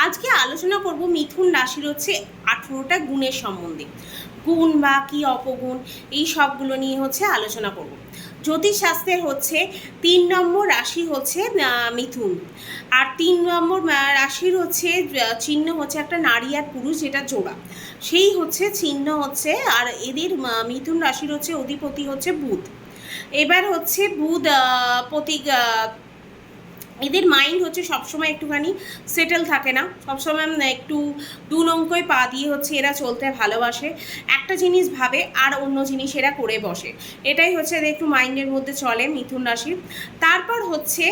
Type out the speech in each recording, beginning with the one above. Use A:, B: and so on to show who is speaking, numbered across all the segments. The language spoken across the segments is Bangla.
A: আজকে আলোচনা করব মিথুন রাশির হচ্ছে 18টা গুণের সম্বন্ধে। গুণ বা কি অপগুণ এই সবগুলো নিয়ে হচ্ছে আলোচনা করব। জ্যোতিষশাস্ত্রের হচ্ছে 3 নম্বর রাশি হচ্ছে মিথুন। আর 3 নম্বর রাশির হচ্ছে চিহ্ন হচ্ছে একটা নারী আর পুরুষ, যেটা জোড়া, সেই হচ্ছে চিহ্ন হচ্ছে। আর এদের মিথুন রাশির হচ্ছে অধিপতি হচ্ছে বুধ। এবার হচ্ছে বুধ প্রতীক, এদের মাইন্ড হচ্ছে সবসময় একটুখানি সেটেল থাকে না, সবসময় একটু দু নৌকোয় পা দিয়ে হচ্ছে এরা চলতে ভালোবাসে। একটা জিনিস ভাবে আর অন্য জিনিস এরা করে বসে, এটাই হচ্ছে এদের একটু মাইন্ডের মধ্যে চলে মিথুন রাশির। তারপর হচ্ছে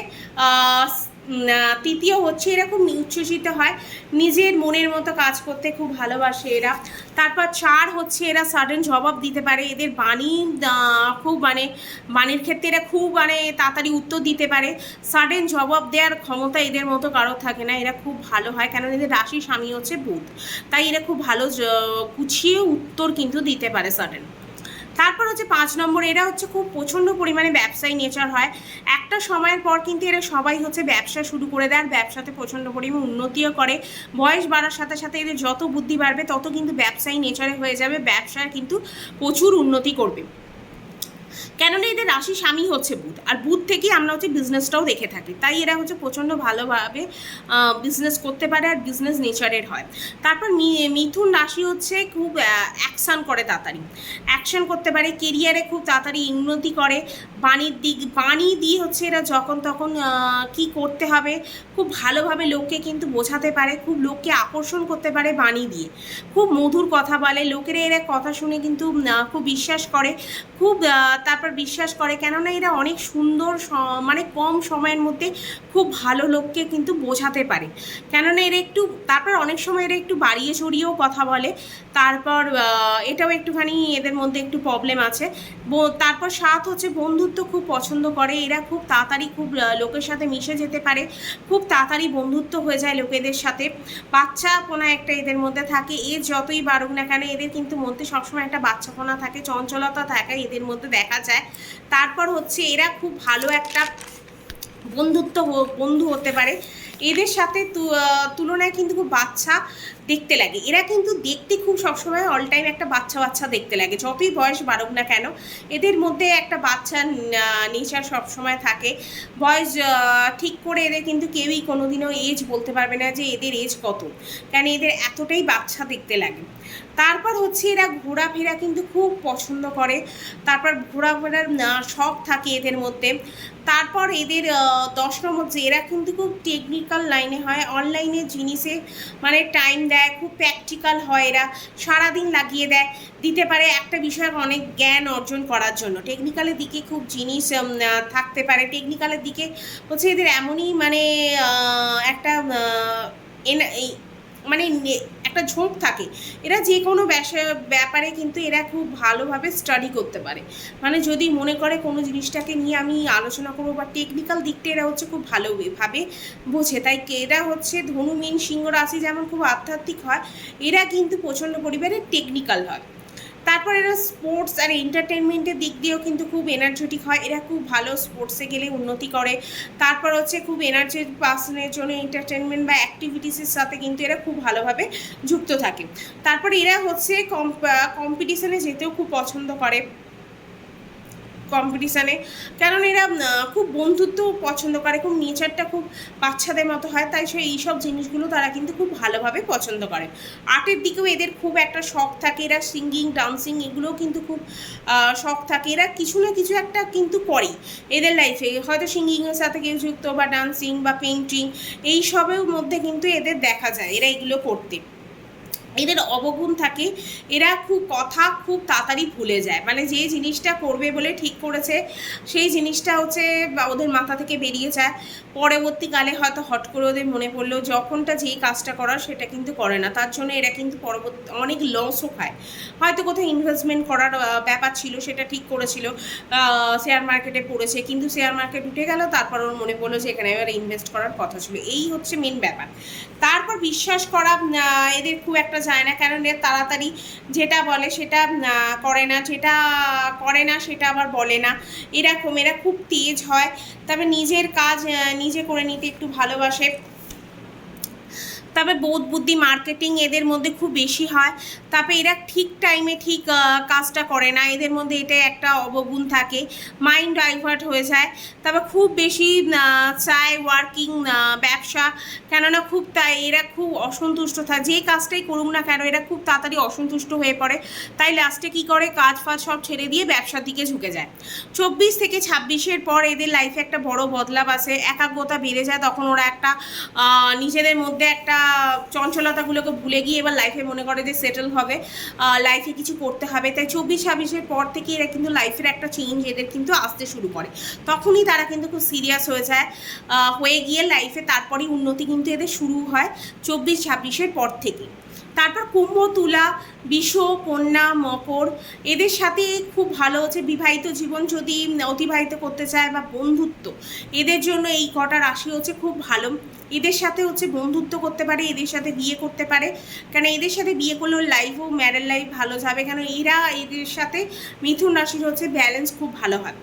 A: তৃতীয় হচ্ছে এরা খুব উচ্ছ্বসিত হয়, নিজের মনের মতো কাজ করতে খুব ভালোবাসে এরা। তারপর 4 হচ্ছে এরা সাডেন জবাব দিতে পারে, এদের বাণী খুব বাণীর ক্ষেত্রে এরা খুব তাড়াতাড়ি উত্তর দিতে পারে। সাডেন জবাব দেওয়ার ক্ষমতা এদের মতো কারোর থাকে না, এরা খুব ভালো হয়, কারণ এদের রাশি স্বামী হচ্ছে বুধ, তাই এরা খুব ভালো গুছিয়ে উত্তর কিন্তু দিতে পারে সাডেন। তারপর হচ্ছে 5 নম্বর, এরা হচ্ছে খুব প্রচণ্ড পরিমাণে ব্যবসায়ী নেচার হয়। একটা সময়ের পর কিন্তু এরা সবাই হচ্ছে ব্যবসা শুরু করে দেয়, আর ব্যবসাতে প্রচণ্ড পরিমাণে উন্নতিও করে। বয়স বাড়ার সাথে সাথে এদের যত বুদ্ধি বাড়বে তত কিন্তু ব্যবসায়ী নেচারে হয়ে যাবে, ব্যবসায় কিন্তু প্রচুর উন্নতি করবে, কেননা এদের রাশি স্বামী হচ্ছে বুধ, আর বুধ থেকেই আমরা হচ্ছে বিজনেসটাও দেখে থাকি, তাই এরা হচ্ছে প্রচণ্ড ভালোভাবে বিজনেস করতে পারে আর বিজনেস নেচারের হয়। তারপর মিথুন রাশি হচ্ছে খুব অ্যাকশান করে, তাড়াতাড়ি অ্যাকশান করতে পারে, কেরিয়ারে খুব তাড়াতাড়ি উন্নতি করে। বাণী দিয়ে হচ্ছে এরা যখন তখন কি করতে হবে খুব ভালোভাবে লোককে কিন্তু বোঝাতে পারে, খুব লোককে আকর্ষণ করতে পারে বাণী দিয়ে, খুব মধুর কথা বলে, লোকেরা এরা কথা শুনে কিন্তু খুব বিশ্বাস করে, খুব তারপর বিশ্বাস করে, কেননা এরা অনেক সুন্দর কম সময়ের মধ্যে খুব ভালো লোককে কিন্তু বোঝাতে পারে, কেননা এরা একটু, তারপর অনেক সময় এরা একটু বাড়িয়ে চড়িয়েও কথা বলে। তারপর এটাও একটুখানি এদের মধ্যে একটু প্রবলেম আছে। তারপর 7 হচ্ছে বন্ধুত্ব খুব পছন্দ করে, এরা খুব তাড়াতাড়ি খুব লোকের সাথে মিশে যেতে পারে, খুব তাড়াতাড়ি বন্ধুত্ব হয়ে যায় লোকেদের সাথে। বাচ্চাপনা একটা এদের মধ্যে থাকে, এর যতই বাড়ুক না কেন এদের কিন্তু মধ্যে সবসময় একটা বাচ্চাপনা থাকে, চঞ্চলতা থাকে এদের মধ্যে দেখা যায়। তারপর হচ্ছে এরা খুব ভালো একটা বন্ধু হতে পারে, এদের সাথে তুলনায় কিন্তু খুব বাচ্চা দেখতে লাগে, এরা কিন্তু দেখতে খুব সবসময় অল টাইম একটা বাচ্চা বাচ্চা দেখতে লাগে, যতই বয়স বাড়ুক না কেন এদের মধ্যে একটা বাচ্চা নেচার সবসময় থাকে। বয়স ঠিক করে এদের কিন্তু কেউই কোনোদিনও এজ বলতে পারবে না যে এদের এজ কত, কেন এদের এতটাই বাচ্চা দেখতে লাগে। তারপর হচ্ছে এরা ঘোরাফেরা কিন্তু খুব পছন্দ করে, তারপর ঘোরাফেরার শখ থাকে এদের মধ্যে। তারপর এদের 10 নম্বর, যে এরা কিন্তু খুব টেকনিক্যাল লাইনে হয়, অনলাইনের জিনিসে টাইম দেয়, খুব প্র্যাকটিক্যাল হয়, এরা সারাদিন লাগিয়ে দিতে পারে একটা বিষয়ের অনেক জ্ঞান অর্জন করার জন্য। টেকনিক্যালের দিকে খুব জিনিস থাকতে পারে, টেকনিক্যালের দিকে হচ্ছে এদের এমনই একটা একটা ঝোঁক থাকে, এরা যে কোনো ব্যাপারে কিন্তু এরা খুব ভালোভাবে স্টাডি করতে পারে, যদি মনে করে কোনো জিনিসটাকে নিয়ে আমি আলোচনা করবো বা টেকনিক্যাল দিকটা এরা হচ্ছে খুব ভালোভাবে বোঝে। তাই এরা হচ্ছে ধনু মীন সিংহ রাশি যেমন খুব আধ্যাত্মিক হয়, এরা কিন্তু প্রচণ্ড পরিমাণে টেকনিক্যাল হয়। তারপর এরা স্পোর্টস আর এন্টারটেনমেন্টের দিক দিয়েও কিন্তু খুব এনার্জেটিক হয়, এরা খুব ভালো স্পোর্টসে গেলে উন্নতি করে। তারপর হচ্ছে খুব এনার্জেটিক পার্সনের জন্য এন্টারটেনমেন্ট বা অ্যাক্টিভিটিসের সাথে কিন্তু এরা খুব ভালোভাবে যুক্ত থাকে। তারপর এরা হচ্ছে কম্পিটিশনে যেতেও খুব পছন্দ করে, কম্পিটিশানে, কারণ এরা খুব বন্ধুত্ব পছন্দ করে, খুব নেচারটা খুব বাচ্চাদের মতো হয়, তাই এইসব জিনিসগুলো তারা কিন্তু খুব ভালোভাবে পছন্দ করে। আর্টের দিকেও এদের খুব একটা শখ থাকে, এরা সিঙ্গিং ডান্সিং এগুলোও কিন্তু খুব শখ থাকে, এরা কিছু না কিছু একটা কিন্তু করেই এদের লাইফে, হয়তো সিঙ্গিংয়ের সাথে কেউ যুক্ত বা ডান্সিং বা পেন্টিং এইসবের মধ্যে কিন্তু এদের দেখা যায় এরা এগুলো করতে। এদের অবগুণ থাকে, এরা খুব তাড়াতাড়ি ভুলে যায়, যে জিনিসটা করবে বলে ঠিক করেছে সেই জিনিসটা হচ্ছে ওদের মাথা থেকে বেরিয়ে যায়, পরবর্তীকালে হয়তো হট করে ওদের মনে পড়লো যখনটা যেই কাজটা করার সেটা কিন্তু করে না, তার জন্য এরা কিন্তু পরবর্তী অনেক লসও খায়। হয়তো কোথাও ইনভেস্টমেন্ট করার ব্যাপার ছিল, সেটা ঠিক করেছিল, শেয়ার মার্কেটে পড়েছে, কিন্তু শেয়ার মার্কেট উঠে গেল, তারপর ওর মনে পড়লো যে এখানে এবার ইনভেস্ট করার কথা ছিল, এই হচ্ছে মেন ব্যাপার। তারপর বিশ্বাস করা এদের খুব একটা যায় না, কারণ এর তাড়াতাড়ি যেটা বলে সেটা করে না, যেটা করে না সেটা আবার বলে না, এরা খুব তেজ হয়, তবে নিজের কাজ নিজে করে নিতে একটু ভালোবাসে। তবে বোধ বুদ্ধি মার্কেটিং এদের মধ্যে খুব বেশি হয়। তারপরে এরা ঠিক টাইমে ঠিক কাজটা করে না, এদের মধ্যে এটা একটা অবগুণ থাকে, মাইন্ড ডাইভার্ট হয়ে যায়। তবে খুব বেশি চায় ওয়ার্কিং ব্যবসা, কেননা খুব তাই এরা খুব অসন্তুষ্ট থাকে, যে কাজটাই করুক না কেন এরা খুব তাড়াতাড়ি অসন্তুষ্ট হয়ে পড়ে, তাই লাস্টে কী করে কাজ ফাজ সব ছেড়ে দিয়ে ব্যবসার দিকে ঝুঁকে যায়। 24 থেকে 26-এর পর এদের লাইফে একটা বড় বদলাব আসে, একাগ্রতা বেড়ে যায়, তখন ওরা একটা নিজেদের মধ্যে একটা চঞ্চলতাগুলোকে ভুলে গিয়ে এবার লাইফে মনে করে যে সেটেল হবে, লাইফে কিছু করতে হবে। তাই 24-26-এর পর থেকে এরা কিন্তু লাইফের একটা চেঞ্জ এদের কিন্তু আসতে শুরু করে, তখনই তারা কিন্তু খুব সিরিয়াস হয়ে যায়, হয়ে গিয়ে লাইফে তারপরেই উন্নতি কিন্তু এদের শুরু হয় 24-26-এর পর থেকে। তারপর কুম্ভ, তুলা, বিষ, কন্যা, মকর এদের সাথে খুব ভালো হচ্ছে বিবাহিত জীবন যদি অতিবাহিত করতে চায় বা বন্ধুত্ব, এদের জন্য এই কটা রাশি হচ্ছে খুব ভালো। এদের সাথে হচ্ছে বন্ধুত্ব করতে পারে, এদের সাথে বিয়ে করতে পারে, কেন এদের সাথে বিয়ে করলেও লাইফও ম্যারেড লাইফ ভালো যাবে, কেন এদের সাথে মিথুন রাশির হচ্ছে ব্যালেন্স খুব ভালো হয়,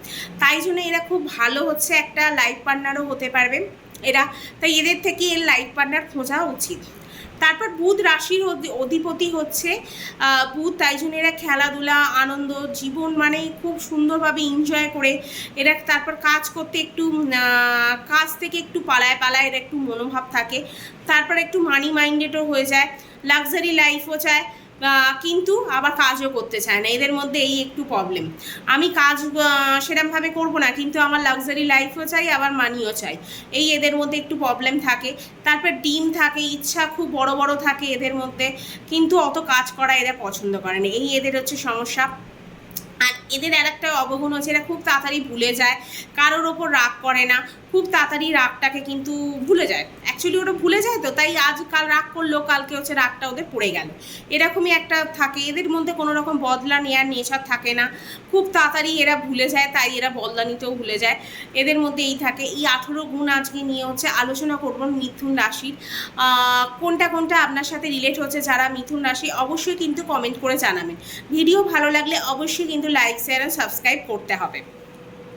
A: তাই জন্য এরা খুব ভালো হচ্ছে একটা লাইফ পার্টনারও হতে পারবে এরা, তাই এদের থেকে এর লাইফ পার্টনার খোঁজা উচিত। তারপর বুধ রাশির অধিপতি হচ্ছে বুধ, তাই জন্য এরা খেলাধুলা আনন্দ জীবন মানে খুব সুন্দরভাবে এনজয় করে এরা, তারপর কাজ করতে একটু কাজ থেকে একটু পালায় এরা একটু মনোভাব থাকে, তারপর একটু মানি মাইন্ডেডও হয়ে যায়, লাক্সারি লাইফও চায়, কিন্তু আবার কাজও করতে চায় না, এদের মধ্যে এই একটু প্রবলেম। আমি কাজ সেরকমভাবে করব না, কিন্তু আমার লাক্সারি লাইফও চাই আবার মানিও চাই, এই এদের মধ্যে একটু প্রবলেম থাকে। তারপর ডিম থাকে, ইচ্ছা খুব বড় বড় থাকে এদের মধ্যে, কিন্তু অত কাজ করা এরা পছন্দ করে না, এই এদের হচ্ছে সমস্যা। আর এদের আর একটা অবগুণ হচ্ছে এরা খুব তাড়াতাড়ি ভুলে যায়, কারোর ওপর রাগ করে না, খুব তাড়াতাড়ি রাগটাকে কিন্তু ভুলে যায়, অ্যাকচুয়ালি ওরা ভুলে যায় তো, তাই আজ কাল রাগ করলো কালকে হচ্ছে রাগটা ওদের পড়ে গেল, এরকমই একটা থাকে এদের মধ্যে, কোনো রকম বদলা নেওয়ার নেশার থাকে না, খুব তাড়াতাড়ি এরা ভুলে যায়, তাই এরা বদলা নিতেও ভুলে যায়, এদের মধ্যে এই থাকে। এই 18 গুণ আজকে নিয়ে হচ্ছে আলোচনা করব মিথুন রাশির, কোনটা কোনটা আপনার সাথে রিলেট হচ্ছে, যারা মিথুন রাশি অবশ্যই কিন্তু কমেন্ট করে জানাবেন। ভিডিও ভালো লাগলে অবশ্যই কিন্তু লাইক শেয়ার আর সাবস্ক্রাইব করতে হবে।